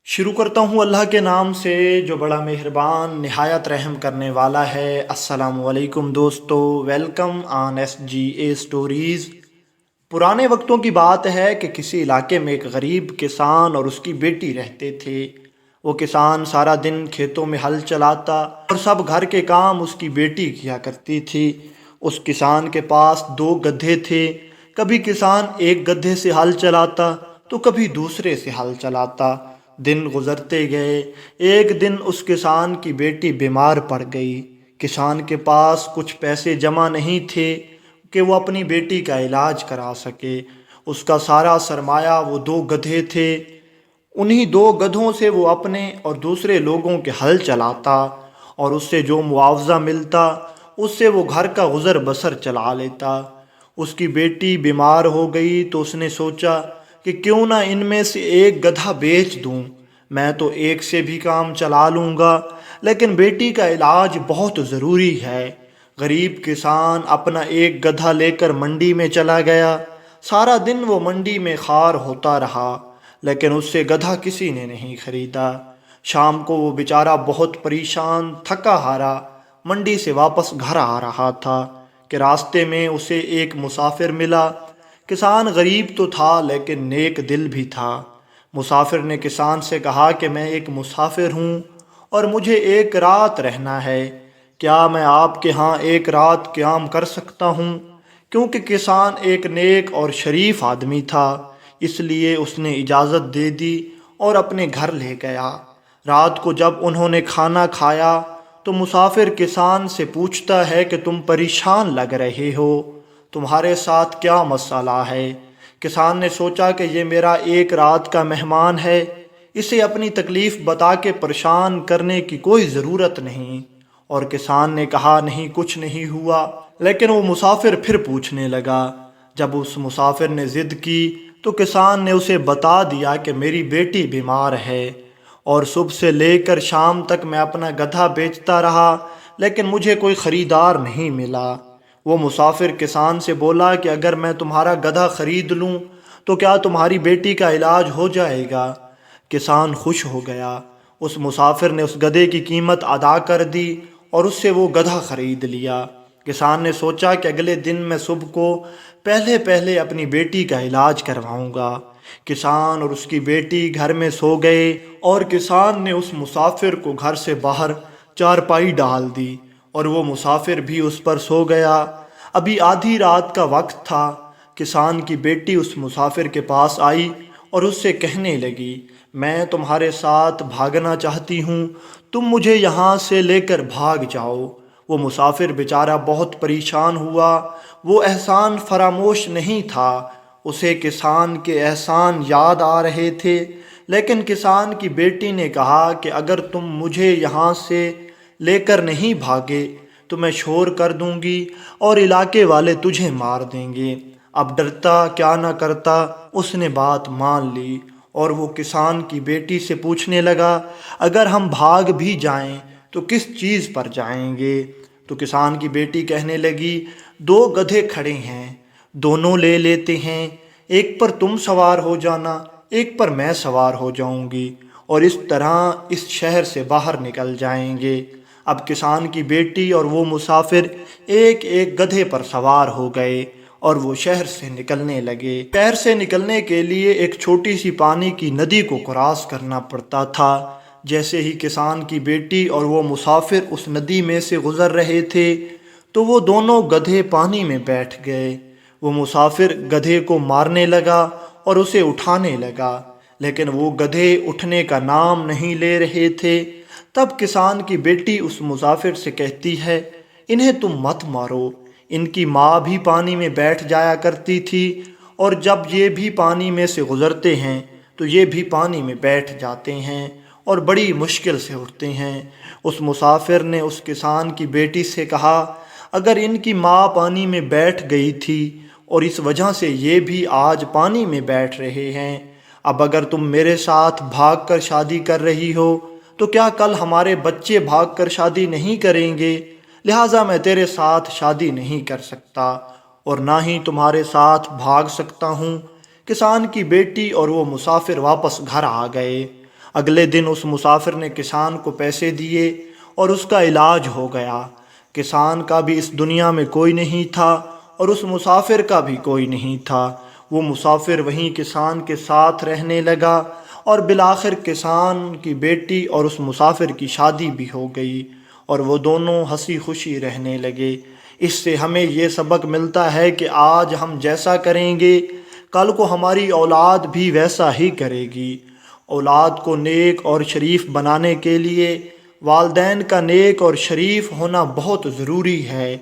शुरू करता हूँ अल्लाह के नाम से जो बड़ा मेहरबान निहायत रहम करने वाला है। अस्सलामु अलैकुम दोस्तों, वेलकम ऑन SGA स्टोरीज़। पुराने वक्तों की बात है कि किसी इलाके में एक गरीब किसान और उसकी बेटी रहते थे। वो किसान सारा दिन खेतों में हल चलाता और सब घर के काम उसकी बेटी किया करती थी। उस किसान के पास दो गधे थे। कभी किसान एक गधे से हल चलाता तो कभी दूसरे से हल चलाता। दिन गुजरते गए। एक दिन उस किसान की बेटी बीमार पड़ गई। किसान के पास कुछ पैसे जमा नहीं थे कि वो अपनी बेटी का इलाज करा सके। उसका सारा सरमाया वो दो गधे थे। उन्हीं दो गधों से वो अपने और दूसरे लोगों के हल चलाता और उससे जो मुआवजा मिलता उससे वो घर का गुज़र बसर चला लेता। उसकी बेटी बीमार हो गई तो उसने सोचा कि क्यों ना इनमें से एक गधा बेच दूं। मैं तो एक से भी काम चला लूँगा, लेकिन बेटी का इलाज बहुत ज़रूरी है। गरीब किसान अपना एक गधा लेकर मंडी में चला गया। सारा दिन वो मंडी में खार होता रहा, लेकिन उससे गधा किसी ने नहीं खरीदा। शाम को वो बेचारा बहुत परेशान थका हारा मंडी से वापस घर आ रहा था कि रास्ते में उसे एक मुसाफिर मिला। किसान गरीब तो था लेकिन नेक दिल भी था। मुसाफिर ने किसान से कहा कि मैं एक मुसाफिर हूँ और मुझे एक रात रहना है। क्या मैं आपके यहाँ एक रात क़याम कर सकता हूँ? क्योंकि किसान एक नेक और शरीफ आदमी था, इसलिए उसने इजाज़त दे दी और अपने घर ले गया। रात को जब उन्होंने खाना खाया तो मुसाफिर किसान से पूछता है कि तुम परेशान लग रहे हो, तुम्हारे साथ क्या मसला है? किसान ने सोचा कि ये मेरा एक रात का मेहमान है, इसे अपनी तकलीफ़ बता के परेशान करने की कोई ज़रूरत नहीं। और किसान ने कहा नहीं, कुछ नहीं हुआ। लेकिन वो मुसाफिर फिर पूछने लगा। जब उस मुसाफिर ने ज़िद की तो किसान ने उसे बता दिया कि मेरी बेटी बीमार है और सुबह से लेकर शाम तक मैं अपना गधा बेचता रहा, लेकिन मुझे कोई ख़रीदार नहीं मिला। वो मुसाफिर किसान से बोला कि अगर मैं तुम्हारा गधा ख़रीद लूँ तो क्या तुम्हारी बेटी का इलाज हो जाएगा? किसान खुश हो गया। उस मुसाफिर ने उस गधे की कीमत अदा कर दी और उससे वो गधा ख़रीद लिया। किसान ने सोचा कि अगले दिन मैं सुबह को पहले पहले अपनी बेटी का इलाज करवाऊंगा। किसान और उसकी बेटी घर में सो गए और किसान ने उस मुसाफिर को घर से बाहर चारपाई डाल दी और वो मुसाफिर भी उस पर सो गया। अभी आधी रात का वक्त था। किसान की बेटी उस मुसाफिर के पास आई और उससे कहने लगी, मैं तुम्हारे साथ भागना चाहती हूँ, तुम मुझे यहाँ से लेकर भाग जाओ। वो मुसाफिर बेचारा बहुत परेशान हुआ। वो एहसान फरामोश नहीं था, उसे किसान के एहसान याद आ रहे थे। लेकिन किसान की बेटी ने कहा कि अगर तुम मुझे यहाँ से लेकर नहीं भागे तो मैं शोर कर दूंगी और इलाके वाले तुझे मार देंगे। अब डरता क्या ना करता, उसने बात मान ली और वो किसान की बेटी से पूछने लगा, अगर हम भाग भी जाएं तो किस चीज़ पर जाएंगे? तो किसान की बेटी कहने लगी, दो गधे खड़े हैं, दोनों ले लेते हैं। एक पर तुम सवार हो जाना, एक पर मैं सवार हो जाऊंगी और इस तरह इस शहर से बाहर निकल जाएंगे। अब किसान की बेटी और वो मुसाफिर एक एक गधे पर सवार हो गए और वो शहर से निकलने लगे। शहर से निकलने के लिए एक छोटी सी पानी की नदी को क्रॉस करना पड़ता था। जैसे ही किसान की बेटी और वो मुसाफिर उस नदी में से गुज़र रहे थे तो वो दोनों गधे पानी में बैठ गए। वो मुसाफिर गधे को मारने लगा और उसे उठाने लगा, लेकिन वो गधे उठने का नाम नहीं ले रहे थे। तब किसान की बेटी उस मुसाफिर से कहती है, इन्हें तुम मत मारो, इनकी माँ भी पानी में बैठ जाया करती थी और जब ये भी पानी में से गुज़रते हैं तो ये भी पानी में बैठ जाते हैं और बड़ी मुश्किल से उठते हैं। उस मुसाफिर ने उस किसान की बेटी से कहा, अगर इनकी माँ पानी में बैठ गई थी और इस वजह से ये भी आज पानी में बैठ रहे हैं, अब अगर तुम मेरे साथ भागकर शादी कर रही हो तो क्या कल हमारे बच्चे भागकर शादी नहीं करेंगे? लिहाजा मैं तेरे साथ शादी नहीं कर सकता और ना ही तुम्हारे साथ भाग सकता हूँ। किसान की बेटी और वो मुसाफिर वापस घर आ गए। اگلے دن اس مسافر نے کسان کو پیسے دیے اور اس کا علاج ہو گیا۔ کسان کا بھی اس دنیا میں کوئی نہیں تھا اور اس مسافر کا بھی کوئی نہیں تھا۔ وہ مسافر وہیں کسان کے ساتھ رہنے لگا اور بالآخر کسان کی بیٹی اور اس مسافر کی شادی بھی ہو گئی اور وہ دونوں ہنسی خوشی رہنے لگے۔ اس سے ہمیں یہ سبق ملتا ہے کہ آج ہم جیسا کریں گے کل کو ہماری اولاد بھی ویسا ہی کرے گی۔ اولاد کو نیک اور شریف بنانے کے لیے والدین کا نیک اور شریف ہونا بہت ضروری ہے۔